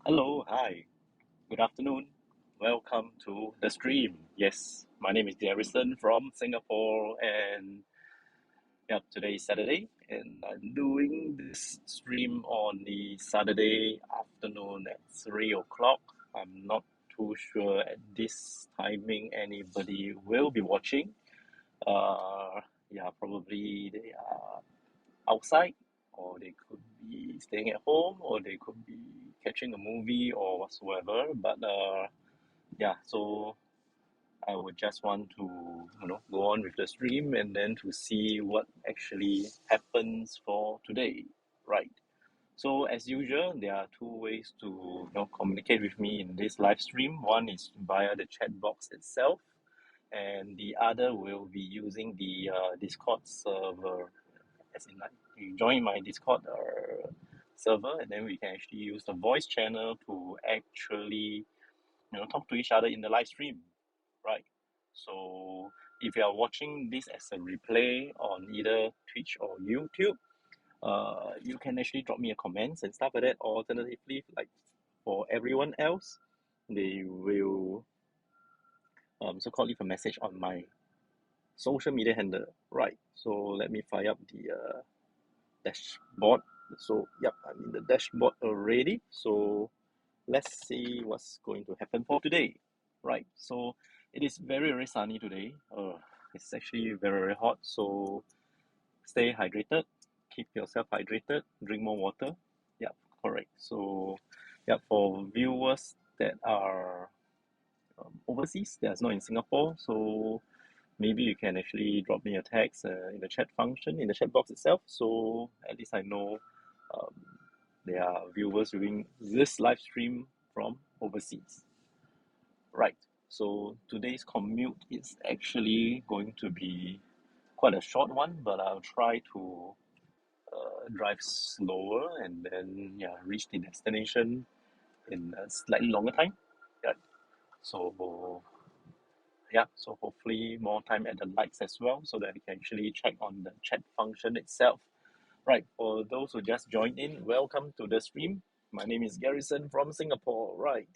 Hello, hi, good afternoon. Welcome to the stream. Yes, my name is Garrison from Singapore, and yeah, today is Saturday, and I'm doing this stream on the Saturday afternoon at 3 o'clock. I'm not too sure at this timing anybody will be watching. Yeah, probably they are outside, or they could be staying at home, or they could be catching a movie or whatsoever. But yeah, so I would just want to go on with the stream and then to see what actually happens for today, right? So as usual, there are two ways to communicate with me in this live stream. One is via the chat box itself, and the other will be using the Discord server, as in like you join my Discord server, and then we can actually use the voice channel to actually talk to each other in the live stream, right? So if you are watching this as a replay on either Twitch or YouTube, you can actually drop me a comments and stuff like that. Or alternatively, like for everyone else, they will so-called leave a message on my social media handle, right? So let me fire up the dashboard. So yep, I'm in the dashboard already. So let's see what's going to happen for today, right? So it is very very sunny today. It's actually very very hot. So stay hydrated, keep yourself hydrated, drink more water. Yeah, correct. So yeah, for viewers that are overseas, that's not in Singapore, so maybe you can actually drop me a text in the chat function, in the chat box itself, so at least I know um, there are viewers viewing this live stream from overseas. Right. So today's commute is actually going to be quite a short one, but I'll try to drive slower and then yeah reach the destination in a slightly longer time. Yeah. So yeah, so hopefully more time at the lights as well, so that we can actually check on the chat function itself. Right, for those who just joined in, welcome to the stream. My name is Garrison from Singapore. Right,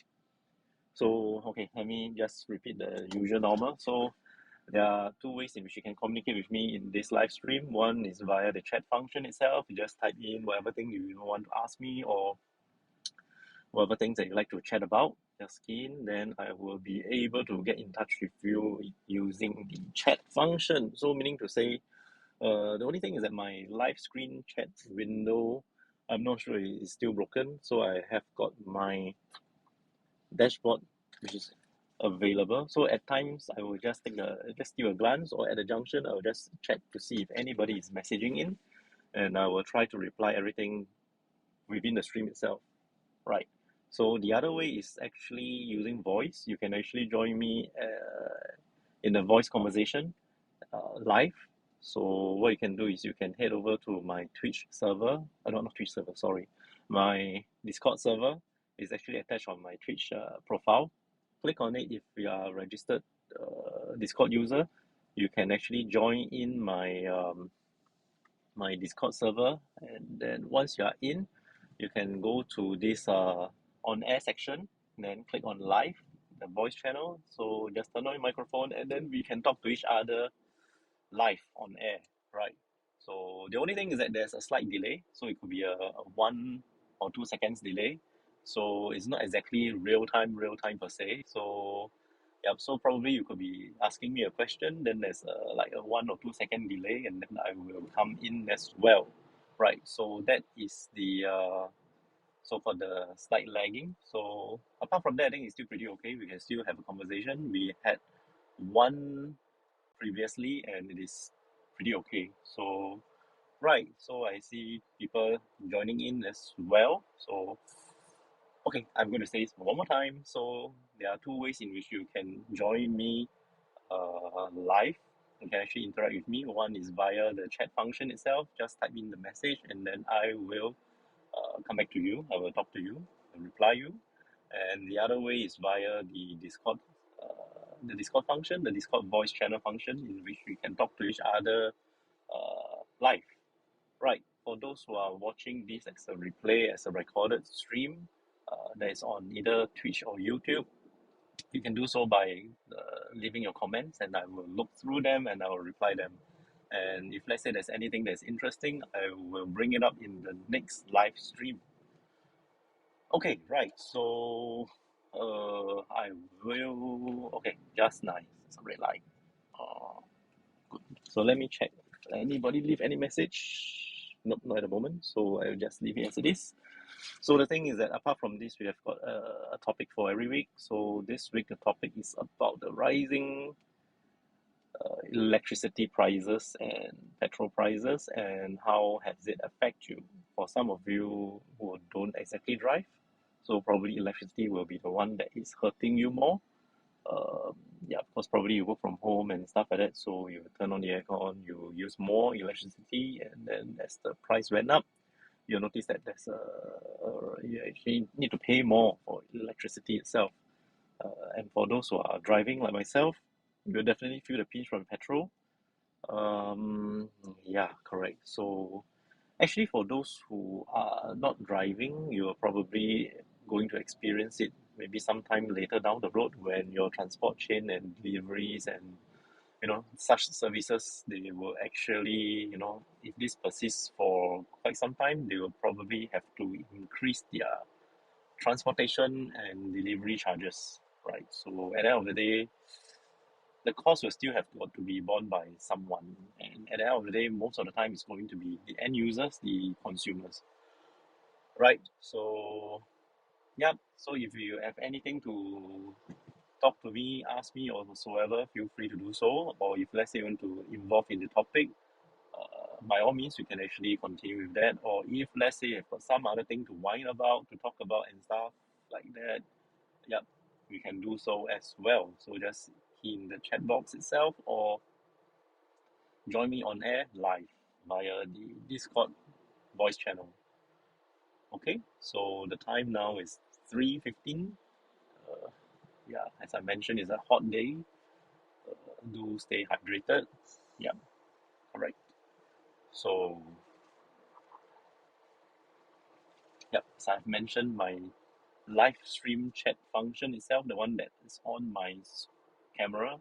so okay, let me just repeat the usual normal. So there are two ways in which you can communicate with me in this live stream. One is via the chat function itself. You just type in whatever thing you want to ask me, or whatever things that you like to chat about, just key in, then I will be able to get in touch with you using the chat function. So meaning to say, the only thing is that my live screen chat window, I'm not sure it's still broken. So I have got my dashboard, which is available. So at times I will just give a glance, or at a junction I'll just check to see if anybody is messaging in, and I will try to reply everything within the stream itself. Right. So the other way is actually using voice. You can actually join me in a voice conversation live. So what you can do is you can head over to my Twitch server. Not Twitch server, sorry. My Discord server is actually attached on my Twitch profile. Click on it if you are a registered Discord user. You can actually join in my Discord server, and then once you are in, you can go to this on air section, then click on live, the voice channel. So just turn on your microphone, and then we can talk to each other live on air, right? So the only thing is that there's a slight delay, so it could be a 1 or 2 seconds delay. So it's not exactly real time per se. So yeah, so probably you could be asking me a question, then there's like a 1 or 2 second delay, and then I will come in as well, right? So that is the so-called the slight lagging. So apart from that, I think it's still pretty okay. We can still have a conversation. We had one previously, and it is pretty okay. So right, so I see people joining in as well. So okay, I'm going to say this one more time. So there are two ways in which you can join me live. You can actually interact with me. One is via the chat function itself. Just type in the message, and then I will come back to you. I will talk to you and reply you. And the other way is via the Discord function, the Discord voice channel function, in which we can talk to each other live. Right. For those who are watching this as a replay, as a recorded stream, that is on either Twitch or YouTube. You can do so by leaving your comments, and I will look through them and I will reply them. And if let's say there's anything that's interesting, I will bring it up in the next live stream. Okay, right. So, I will. Okay, just nice. It's a red light. Uh, good. So let me check. Anybody leave any message? Nope, not at the moment. So I'll just leave it as it is. So the thing is that apart from this, we have got a topic for every week. So this week the topic is about the rising electricity prices and petrol prices, and how has it affect you. For some of you who don't exactly drive, so probably electricity will be the one that is hurting you more. Um, yeah, of course, probably you work from home and stuff like that, so you turn on the aircon, you use more electricity, and then as the price went up, you'll notice that you actually need to pay more for electricity itself. And for those who are driving like myself, you'll definitely feel the pinch from petrol. Yeah, correct. So actually, for those who are not driving, you're probably going to experience it maybe sometime later down the road when your transport chain and deliveries and such services, they will actually, if this persists for quite some time, they will probably have to increase their transportation and delivery charges, right? So at the end of the day, the cost will still have to be borne by someone, and at the end of the day, most of the time it's going to be the end users, the consumers, right? So yeah, so if you have anything to talk to me, ask me or whatsoever, feel free to do so. Or if let's say you want to involve in the topic, by all means, you can actually continue with that. Or if let's say you've got some other thing to whine about, to talk about and stuff like that, yep, we can do so as well. So just key in the chat box itself, or join me on air live via the Discord voice channel. Okay, so the time now is 3:15. Yeah, as I mentioned, it's a hot day. Do stay hydrated. Yeah, correct. So, yep, as I've mentioned, my live stream chat function itself, the one that is on my camera,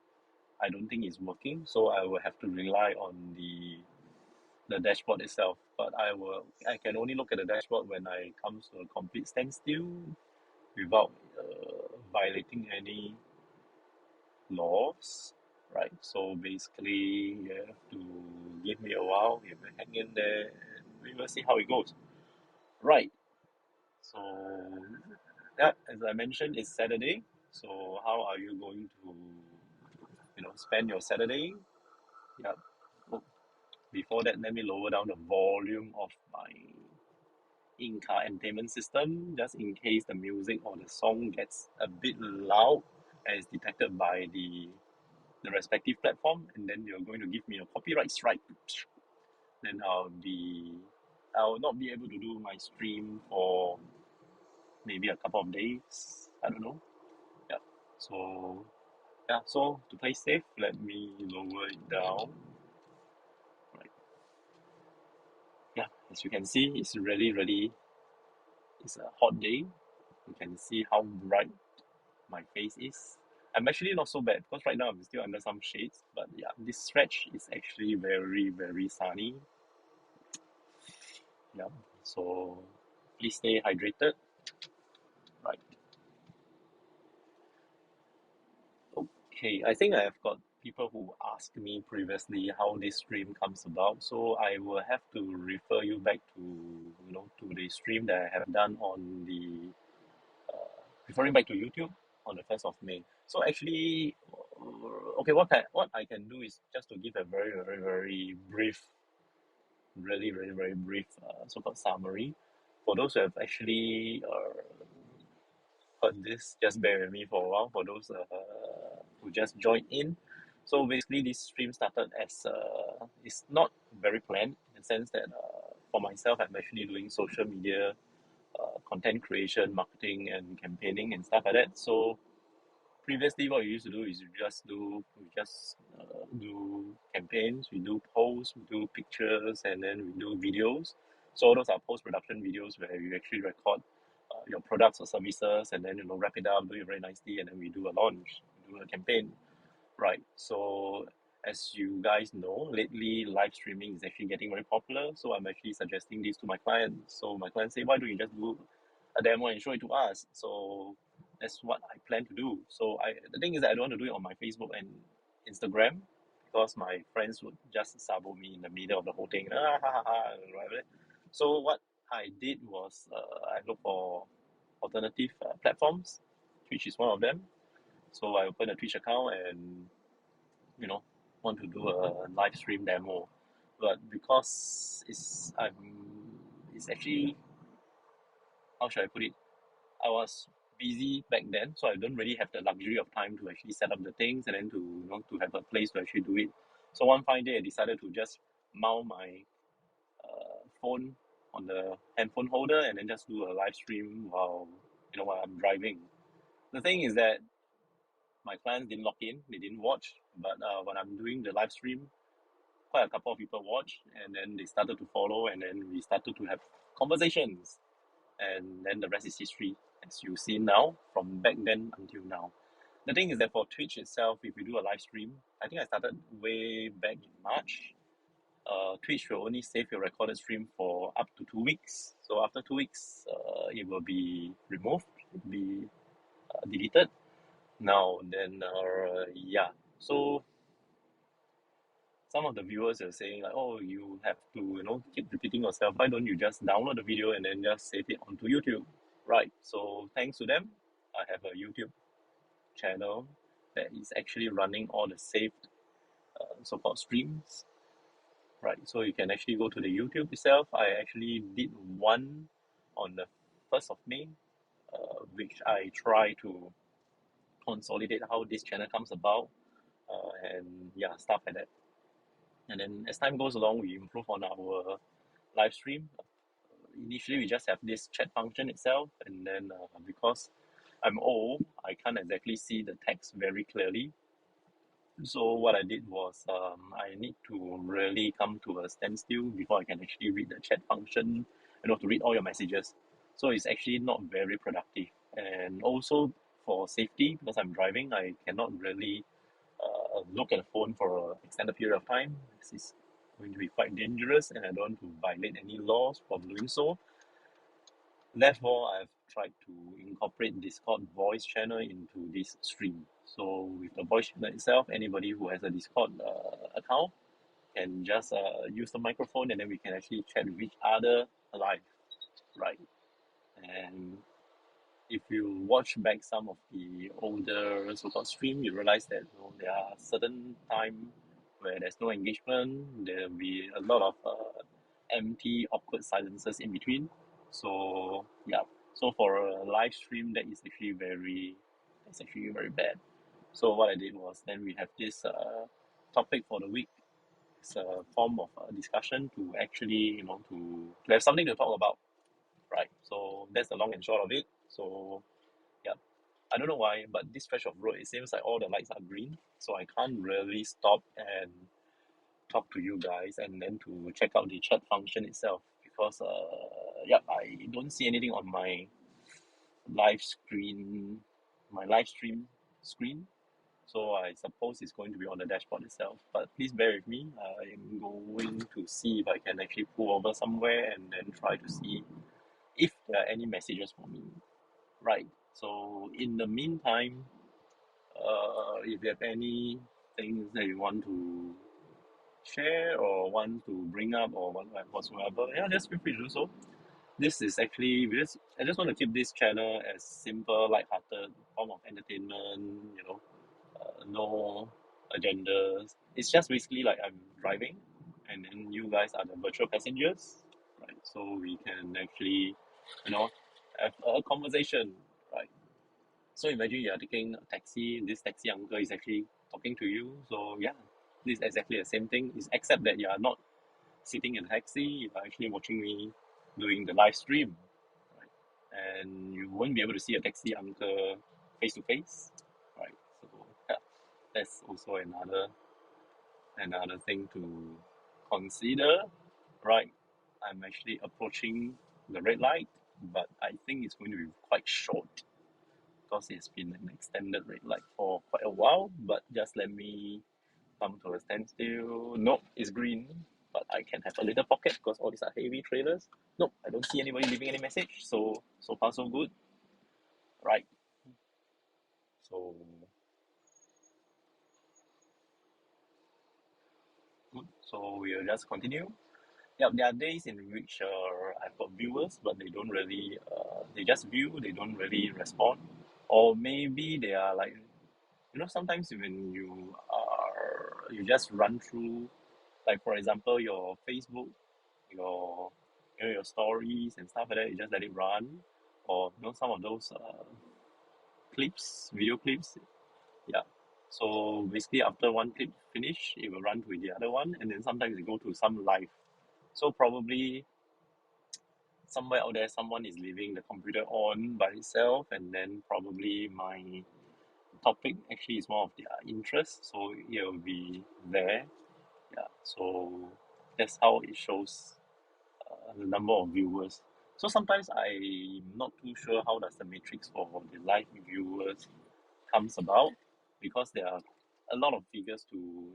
I don't think is working, so I will have to rely on the dashboard itself. But I can only look at the dashboard when I comes to a complete standstill without violating any laws, right? So basically, you have to give me a while, you will hang in there, and we will see how it goes. Right. So yeah, as I mentioned, it's Saturday. So how are you going to, spend your Saturday? Yeah. Oh, before that, let me lower down the volume of my in-car entertainment system, just in case the music or the song gets a bit loud as detected by the respective platform, and then you're going to give me a copyright strike. Then I'll not be able to do my stream for maybe a couple of days. I don't know. Yeah. So yeah. So to play safe, let me lower it down. Right. Yeah. As you can see, it's really it's a hot day. You can see how bright my face is. I'm actually not so bad because right now I'm still under some shades. But yeah, this stretch is actually very sunny. Yeah. So please stay hydrated. Right. Okay. I think I have got people who asked me previously how this stream comes about. So I will have to refer you back to to the stream that I have done on the referring back to YouTube on the 1st of May. So actually, okay, what I can do is just to give a very brief, really very brief so-called summary. For those who have actually heard this, just bear with me for a while. For those who just joined in, so basically this stream started as it's not very planned in the sense that for myself, I'm actually doing social media content creation, marketing, and campaigning and stuff like that. So previously, what we used to do is we just do campaigns, we do posts, we do pictures, and then we do videos. So those are post production videos where we actually record your products or services, and then wrap it up, do it very nicely, and then we do a launch, do a campaign, right? So as you guys know, lately live streaming is actually getting very popular. So I'm actually suggesting this to my clients. So my clients say, why don't you just do a demo and show it to us? So that's what I plan to do. So the thing is that I don't want to do it on my Facebook and Instagram because my friends would just sabo me in the middle of the whole thing. Ah, ha, ha, ha, and whatever. So what I did was I looked for alternative platforms. Twitch is one of them. So I opened a Twitch account and you know want to do a live stream demo, but because it's actually, how should I put it, I was busy back then, so I don't really have the luxury of time to actually set up the things and then to to have a place to actually do it. So one fine day I decided to just mount my phone on the handphone holder and then just do a live stream while I'm driving. The thing is that my clients didn't log in, they didn't watch, but when I'm doing the live stream, quite a couple of people watched, and then they started to follow, and then we started to have conversations, and then the rest is history, as you see now, from back then until now. The thing is that for Twitch itself, if you do a live stream, I think I started way back in March. Twitch will only save your recorded stream for up to 2 weeks. So after 2 weeks, it will be removed, it will be deleted. Now then, yeah. So some of the viewers are saying like, oh, you have to keep repeating yourself. Why don't you just download the video and then just save it onto YouTube, right? So thanks to them, I have a YouTube channel that is actually running all the saved so-called streams, right? So you can actually go to the YouTube itself. I actually did one on the 1st of May, which I try to consolidate how this channel comes about, and yeah, stuff like that. And then as time goes along, we improve on our live stream. Initially, we just have this chat function itself, and then because I'm old, I can't exactly see the text very clearly. So what I did was I need to really come to a standstill before I can actually read the chat function, to read all your messages. So it's actually not very productive. And also for safety, because I'm driving, I cannot really look at the phone for an extended period of time. This is going to be quite dangerous, and I don't want to violate any laws for doing so. Therefore, I've tried to incorporate Discord voice channel into this stream. So with the voice channel itself, anybody who has a Discord account can just use the microphone, and then we can actually chat with each other live, right? And if you watch back some of the older so-called stream, you realize that there are certain time where there's no engagement. There'll be a lot of empty, awkward silences in between. So yeah, so for a live stream, that's actually very bad. So what I did was then we have this topic for the week. It's a form of discussion to actually to have something to talk about, right? So that's the long and short of it. So yeah, I don't know why, but this stretch of road, it seems like all the lights are green, so I can't really stop and talk to you guys and then to check out the chat function itself, because I don't see anything on my live screen, my live stream screen. So I suppose it's going to be on the dashboard itself. But please bear with me. I'm going to see if I can actually pull over somewhere and then try to see if there are any messages for me. Right. So in the meantime, if you have any things that you want to share or want to bring up or whatsoever, yeah, just feel free to do so. This is actually I just want to keep this channel as simple, light-hearted form of entertainment. No agendas. It's just basically like I'm driving, and then you guys are the virtual passengers, right? So we can actually, have a conversation, right? So imagine you are taking a taxi. This taxi uncle is actually talking to you. So yeah, this is exactly the same thing. Is except that you are not sitting in a taxi. You are actually watching me doing the live stream, right? And you won't be able to see a taxi uncle face to face, right? So yeah, that's also another thing to consider, right? I'm actually approaching the red light, but I think it's going to be quite short because it's been an extended red light for quite a while. But just let me come to a standstill. Nope, it's green, but I can have a little pocket because all these are heavy trailers. Nope, I don't see anybody leaving any message. So far so good. Right. So good. So we'll just continue. Yeah, there are days in which I've got viewers, but they don't really, they just view, they don't really respond. Or maybe they are like, sometimes when you just run through, like for example, your Facebook, your, your stories and stuff like that, you just let it run. Or, some of those clips, video clips, yeah. So basically after one clip finish, it will run to the other one, and then sometimes it go to some live. So probably somewhere out there someone is leaving the computer on by itself, and then probably my topic actually is more of their interest, so it will be there. Yeah, so that's how it shows the number of viewers. So sometimes I'm not too sure how does the matrix for the live viewers comes about, because there are a lot of figures to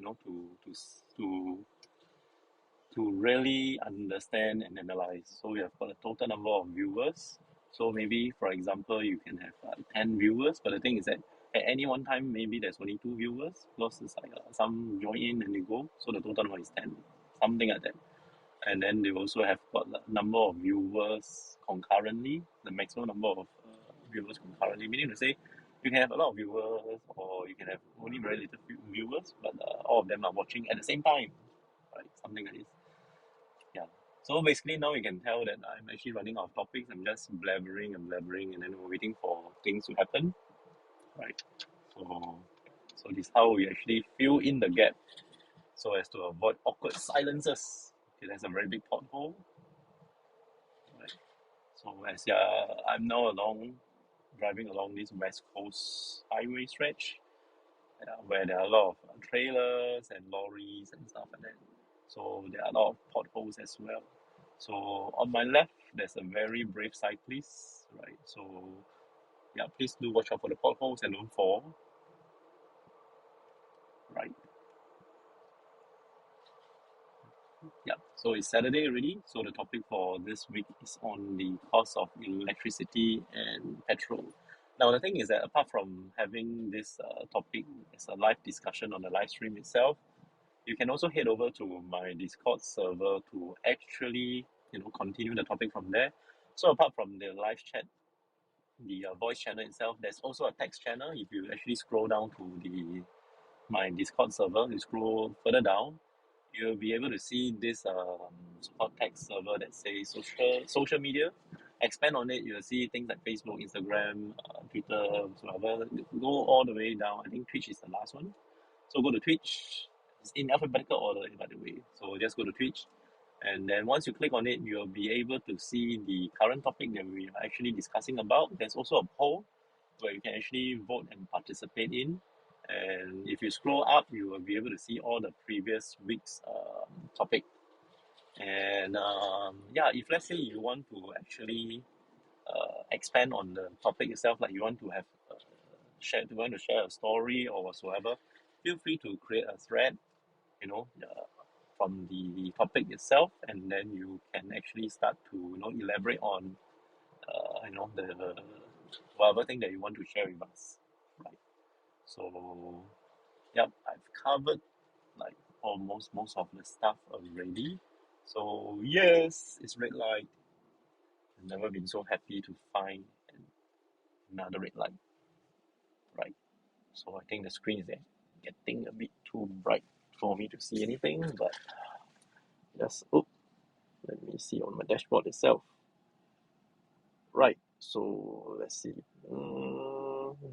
to to really understand and analyze. So we have got a total number of viewers. So maybe, for example, you can have 10 viewers, but the thing is that at any one time, maybe there's only 2 viewers, because it's like some join in and they go. So the total number is 10, something like that. And then they also have got a number of viewers concurrently, the maximum number of viewers concurrently, meaning to say you can have a lot of viewers, or you can have only very little viewers, but all of them are watching at the same time, right? Something like this. Yeah. So basically now you can tell that I'm actually running out of topics. I'm just blabbering and blabbering, and then we're waiting for things to happen. Right. So this is how we actually fill in the gap so as to avoid awkward silences. Okay, that's a very big pothole. Right. So I'm now driving along this West Coast highway stretch, where there are a lot of trailers and lorries and stuff like that. So there are a lot of potholes as well. So on my left, there's a very brave cyclist, right? So yeah, please do watch out for the potholes and don't fall, right? Yeah. So it's Saturday already. So the topic for this week is on the cost of electricity and petrol. Now the thing is that apart from having this topic as a live discussion on the live stream itself, you can also head over to my Discord server to actually, continue the topic from there. So apart from the live chat, the voice channel itself, there's also a text channel. If you actually scroll down to my Discord server, you scroll further down, you'll be able to see this so-called text server that says social media. Expand on it, you'll see things like Facebook, Instagram, Twitter, whatever. Go all the way down. I think Twitch is the last one. So go to Twitch. It's in alphabetical order, by the way. So just go to Twitch. And then once you click on it, you'll be able to see the current topic that we are actually discussing about. There's also a poll where you can actually vote and participate in. And if you scroll up, you will be able to see all the previous week's topic. And yeah, if let's say you want to actually expand on the topic itself, like you want to have you want to share a story or whatsoever, feel free to create a thread, from the topic itself, and then you can actually start to elaborate on the whatever thing that you want to share with us, right? So yep, I've covered like almost most of the stuff already. So yes, it's red light. I've never been so happy to find another red light, right? So I think the screen is getting a bit too bright for me to see anything, but just let me see on my dashboard itself. Right, so let's see.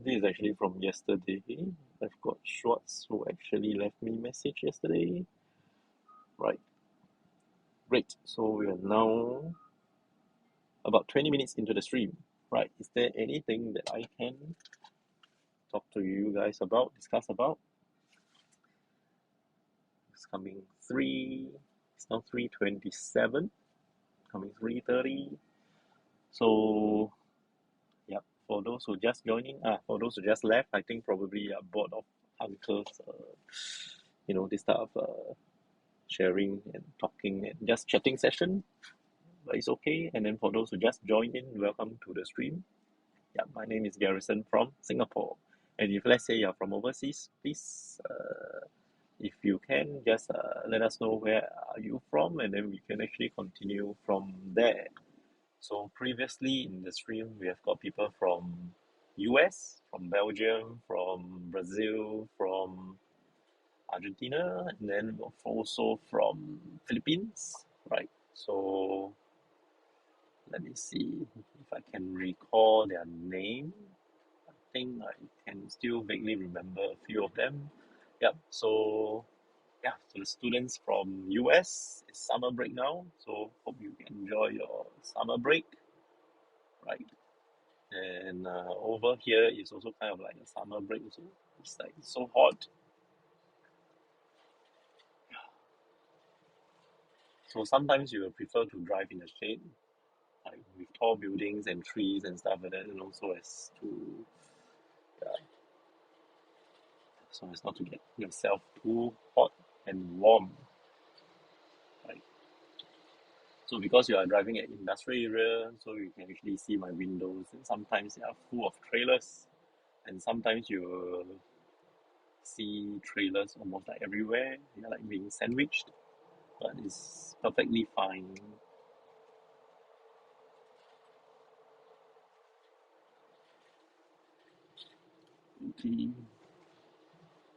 This is actually from yesterday. I've got Schwartz who actually left me a message yesterday. Right, great. So we are now about 20 minutes into the stream. Right, is there anything that I can talk to you guys about, discuss about? It's now 3:27, coming 3:30. So, yeah, for those who just joining, for those who just left, I think probably a board of uncles, this type of sharing and talking and just chatting session, but it's okay. And then for those who just joined in, welcome to the stream. Yeah, my name is Garrison from Singapore. And if let's say you're from overseas, please, if you can, just let us know where are you from, and then we can actually continue from there. So previously in the stream, we have got people from US, from Belgium, from Brazil, from Argentina, and then also from Philippines, right? So let me see if I can recall their name. I think I can still vaguely remember a few of them. Yep. So yeah, so the students from US, it's summer break now, so hope you enjoy your summer break, right? And over here is also kind of like a summer break also. It's like so hot. So sometimes you will prefer to drive in the shade, like with tall buildings and trees and stuff like that, and also as to uh, so as not to get yourself too hot and warm, right? So because you are driving at industrial area, so you can actually see my windows, and sometimes they are full of trailers, and sometimes you will see trailers almost like everywhere. They're like being sandwiched, but it's perfectly fine. Okay,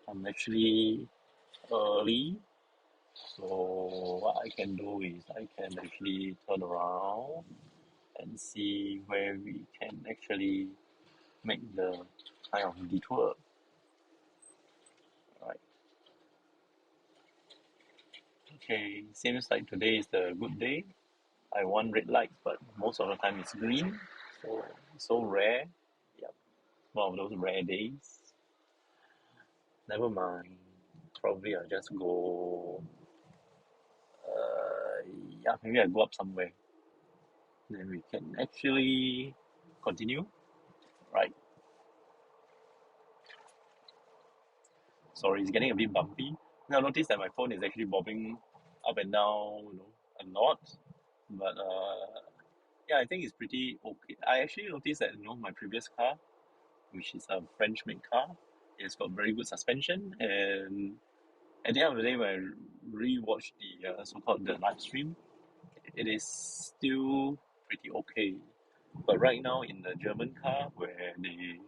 I'm actually early, so what I can do is I can actually turn around and see where we can actually make the kind of detour. Right. Okay, seems like today is the good day. I want red lights, but most of the time it's green, so it's so rare. Yep, one of those rare days. Never mind. Probably I'll just go. Uh, yeah, maybe I go up somewhere. Then we can actually continue. Right. Sorry, it's getting a bit bumpy. Now I noticed that my phone is actually bobbing up and down, a lot. But yeah, I think it's pretty okay. I actually noticed that my previous car, which is a French-made car, it's got very good suspension. And at the end of the day, when I rewatched the so-called the live stream, it is still pretty okay. But right now in the German car, where they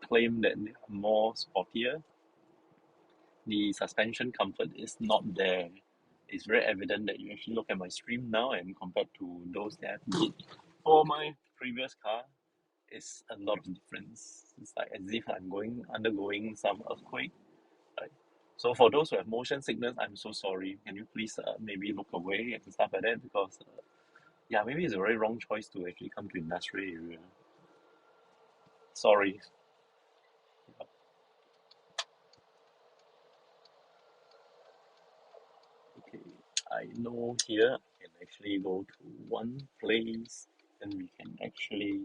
claim that they are more sportier, the suspension comfort is not there. It's very evident that you actually look at my stream now and compared to those that I did for my previous car, it's a lot of difference. It's like as if I'm undergoing some earthquake. Right? So for those who have motion sickness, I'm so sorry. Can you please maybe look away and stuff like that, because yeah, maybe it's a very wrong choice to actually come to industrial area. Sorry. Okay, I know here I can actually go to one place and we can actually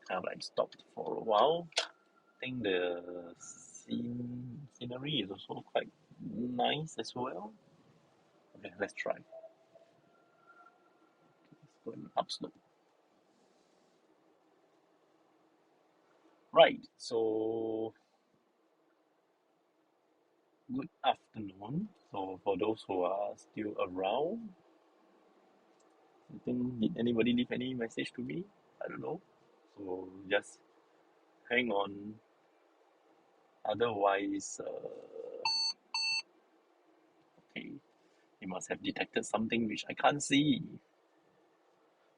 kind of like stop for a while. I think the scenery is also quite nice as well. Okay, let's try. It's going up slope. Right, so good afternoon. So for those who are still around, I think did anybody leave any message to me? I don't know. So just hang on. Otherwise, okay, you must have detected something which I can't see.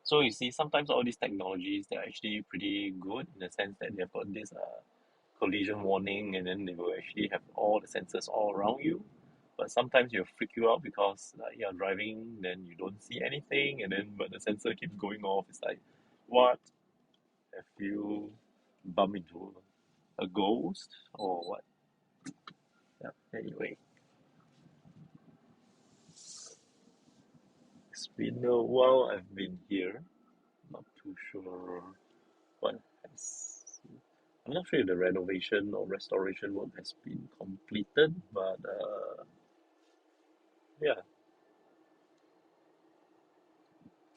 So you see, sometimes all these technologies, they're actually pretty good in the sense that they've got this collision warning, and then they will actually have all the sensors all around you. But sometimes you'll freak you out because you're driving, then you don't see anything, and then but the sensor keeps going off. It's like, what? Have you bumped into a ghost or what? Yeah. Anyway, been a while I've been here. Not too sure what has. I'm not sure if the renovation or restoration work has been completed, but yeah,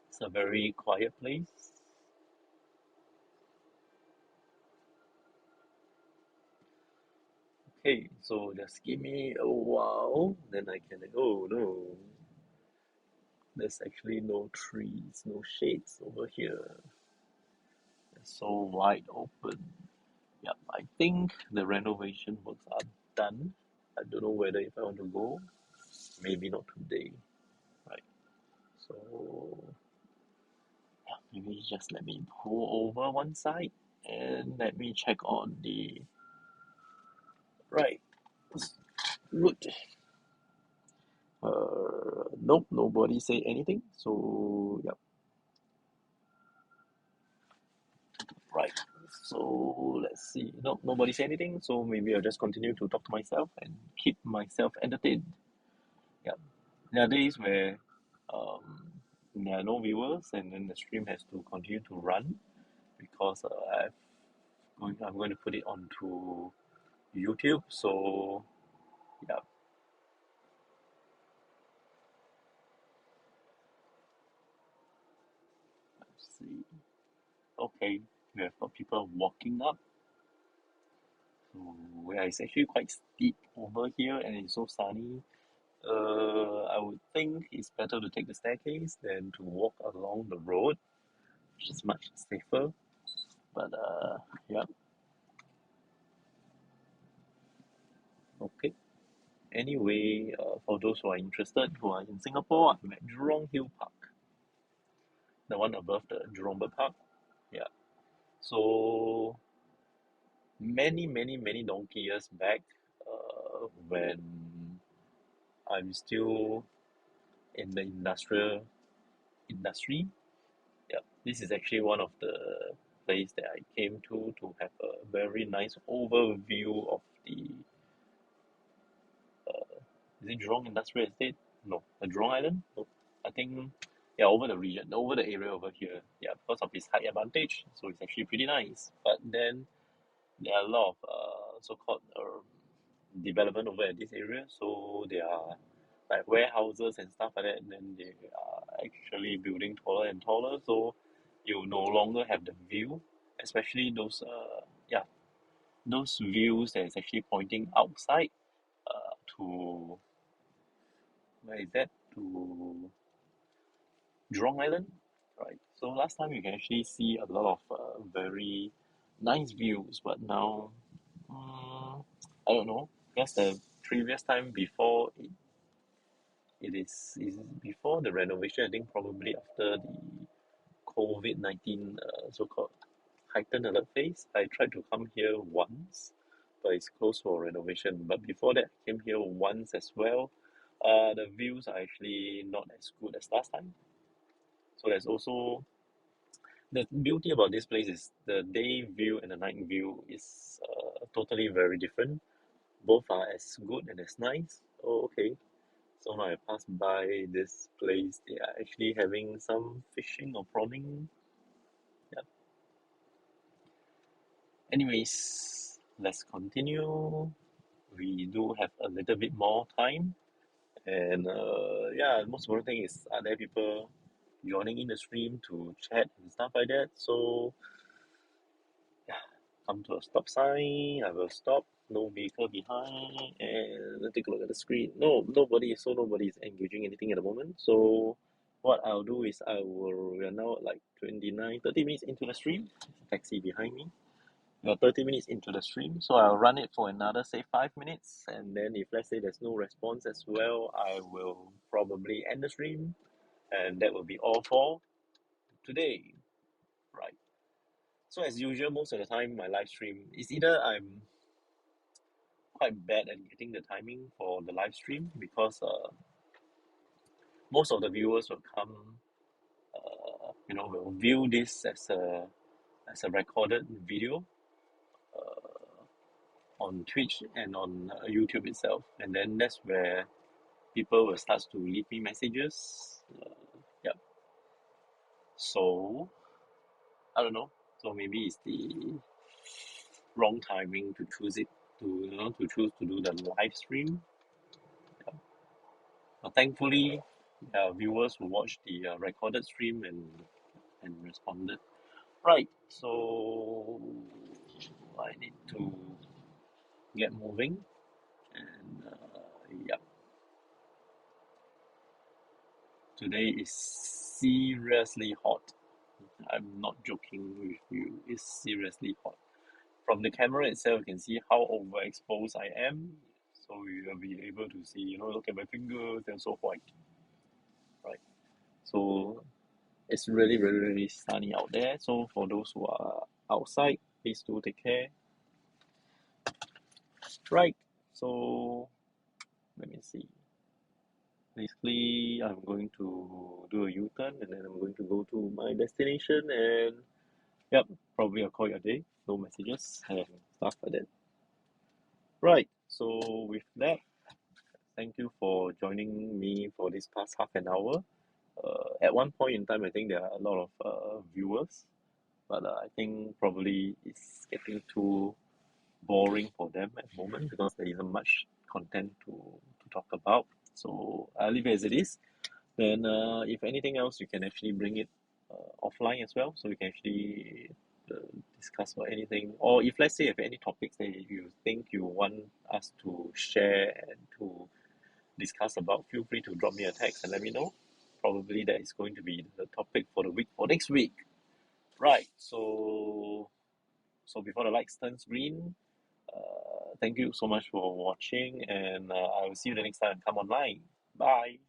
it's a very quiet place. Okay, so just give me a while, then I can. Oh no, there's actually no trees, no shades over here. It's so wide open. Yeah, I think the renovation works are done. I don't know whether if I want to go, maybe not today, right? So yeah, maybe just let me pull over one side and let me check on the right. Good. Nope, nobody say anything. So yeah, right. So let's see. Nope, nobody say anything. So maybe I'll just continue to talk to myself and keep myself entertained. Yeah. There are days where um, there are no viewers and then the stream has to continue to run because I'm going to put it onto YouTube. So yeah, let's see. Okay, we have got people walking up. So yeah, it's actually quite steep over here and it's so sunny. I would think it's better to take the staircase than to walk along the road, which is much safer. But yeah, okay. Anyway, for those who are interested, who are in Singapore, I'm at Jurong Hill Park, the one above the Jurong Bird Park. Yeah. So many donkey years back, when I'm still in the industry, yeah, this is actually one of the place that I came to have a very nice overview of the is it Jurong Industrial Estate? No, Jurong Island? No, I think yeah, over the region, over the area over here. Yeah, because of its height advantage, so it's actually pretty nice. But then there are a lot of so-called development over at this area, so there are like warehouses and stuff like that. And then they are actually building taller and taller, so you no longer have the view, especially those yeah, those views that is actually pointing outside to where is that, to Jurong Island, right? So last time you can actually see a lot of very nice views, but now I don't know. Guess the previous time before it is before the renovation. I think probably after the COVID-19 so-called heightened alert phase. I tried to come here once, but it's closed for renovation. But before that, I came here once as well. The views are actually not as good as last time. So there's also the beauty about this place is the day view and the night view is totally very different. Both are as good and as nice. Oh, okay. So now I pass by this place. They are actually having some fishing or prawning. Yeah. Anyways, let's continue. We do have a little bit more time. And yeah, most important thing is are there people joining in the stream to chat and stuff like that? So yeah, come to a stop sign. I will stop. No vehicle behind. And let's take a look at the screen. No, nobody. So nobody is engaging anything at the moment. So what I'll do is we are now like 29, 30 minutes into the stream. Taxi behind me. We are 30 minutes into the stream. So I'll run it for another, say, 5 minutes. And then if let's say there's no response as well, I will probably end the stream. And that will be all for today. Right. So as usual, most of the time my live stream is either I'm quite bad at getting the timing for the live stream because most of the viewers will come, will view this as a recorded video on Twitch and on YouTube itself, and then that's where people will start to leave me messages. Yeah, So I don't know. So maybe it's the wrong timing to choose it to choose to do the live stream. Thankfully, viewers who watched the recorded stream and responded. Right. So I need to get moving, and yeah, today is seriously hot. I'm not joking with you. It's seriously hot. From the camera itself, you can see how overexposed I am. So you will be able to see, look at my fingers, they're so white, right? So it's really, really, really sunny out there. So for those who are outside, please do take care. Right. So let me see. Basically, I'm going to do a U-turn and then I'm going to go to my destination and yep, probably I'll call it a day. No messages and stuff like that. Right. So with that, thank you for joining me for this past half an hour. At one point in time, I think there are a lot of viewers, but I think probably it's getting too boring for them at the moment because there isn't much content to talk about. So I'll leave it as it is. Then, if anything else, you can actually bring it offline as well, so we can actually uh, discuss about anything. Or if let's say you have any topics that you think you want us to share and to discuss about, feel free to drop me a text and let me know. Probably that is going to be the topic for the week for next week. Right. So before the lights turns green, thank you so much for watching, and I will see you the next time. Come online. Bye.